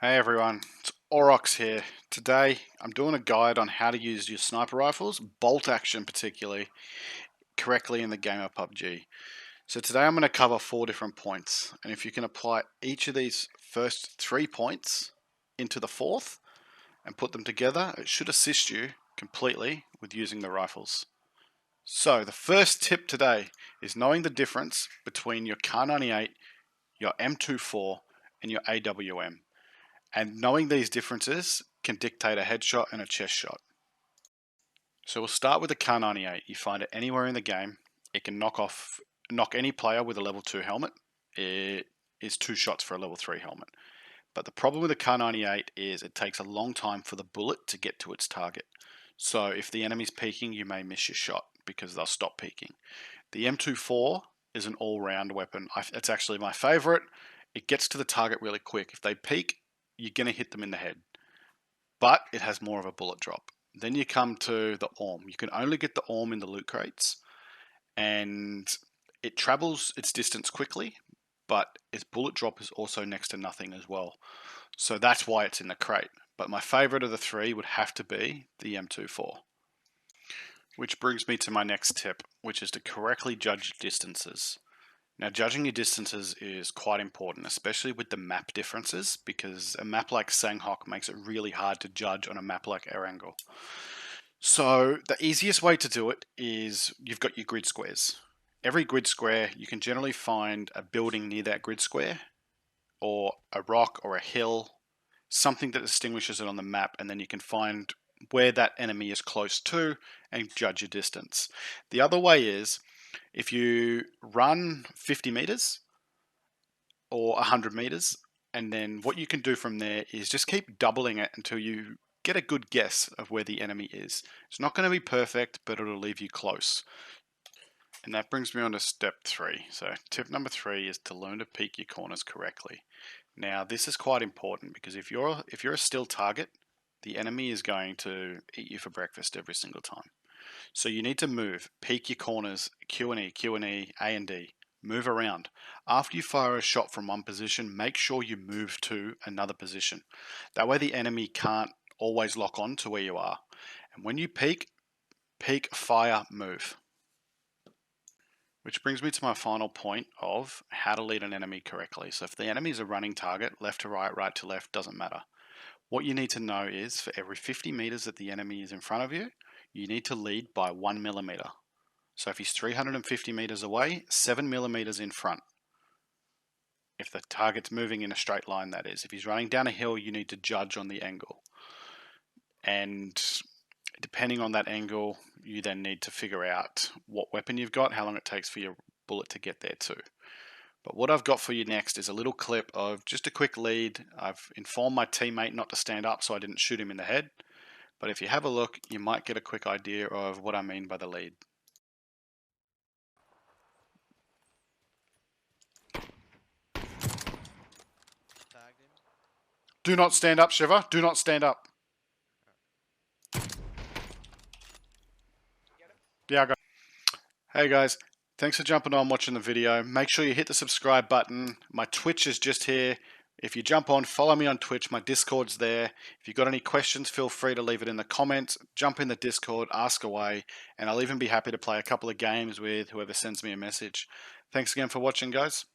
Hey everyone, it's Aurox here. Today I'm doing a guide on how to use your sniper rifles, bolt action particularly, correctly in the game of PUBG. So today I'm going to cover 4 different points, and if you can apply each of these first 3 points into the fourth and put them together, it should assist you completely with using the rifles. So the first tip today is knowing the difference between your Kar98, your M24 and your AWM. And knowing these differences can dictate a headshot and a chest shot. So we'll start with the Kar98. You find it anywhere in the game. It can knock any player with a level 2 helmet. It is 2 shots for a level 3 helmet. But the problem with the Kar98 is it takes a long time for the bullet to get to its target. So if the enemy's peeking, you may miss your shot because they'll stop peeking. The M24 is an all-round weapon. It's actually my favorite. It gets to the target really quick. If they peek, you're going to hit them in the head. But it has more of a bullet drop. Then you come to the AWM. You can only get the AWM in the loot crates, and it travels its distance quickly, but its bullet drop is also next to nothing as well. So that's why it's in the crate. But my favorite of the 3 would have to be the M24. Which brings me to my next tip, which is to correctly judge distances. Now, judging your distances is quite important, especially with the map differences, because a map like Sanghok makes it really hard to judge on a map like Erangel. So the easiest way to do it is you've got your grid squares. Every grid square, you can generally find a building near that grid square, or a rock or a hill, something that distinguishes it on the map, and then you can find where that enemy is close to and judge your distance. The other way is, if you run 50 meters or 100 meters, and then what you can do from there is just keep doubling it until you get a good guess of where the enemy is. It's not going to be perfect, but it'll leave you close. And that brings me on to step 3. So tip number 3 is to learn to peek your corners correctly. Now this is quite important because if you're a still target, the enemy is going to eat you for breakfast every single time. So you need to move, peek your corners, Q and E, A and D, move around. After you fire a shot from one position, make sure you move to another position. That way the enemy can't always lock on to where you are. And when you peek, fire, move. Which brings me to my final point of how to lead an enemy correctly. So if the enemy is a running target, left to right, right to left, doesn't matter. What you need to know is for every 50 meters that the enemy is in front of you, you need to lead by 1 millimeter. So if he's 350 meters away, 7 millimeters in front. If the target's moving in a straight line, that is. If he's running down a hill, you need to judge on the angle. And depending on that angle, you then need to figure out what weapon you've got, how long it takes for your bullet to get there too. But what I've got for you next is a little clip of just a quick lead. I've informed my teammate not to stand up so I didn't shoot him in the head. But if you have a look, you might get a quick idea of what I mean by the lead. Do not stand up, Shiva. Do not stand up. Yeah, I got it. Hey guys, thanks for jumping on watching the video. Make sure you hit the subscribe button. My Twitch is just here. If you jump on, follow me on Twitch. My Discord's there. If you've got any questions, feel free to leave it in the comments. Jump in the Discord, ask away, and I'll even be happy to play a couple of games with whoever sends me a message. Thanks again for watching, guys.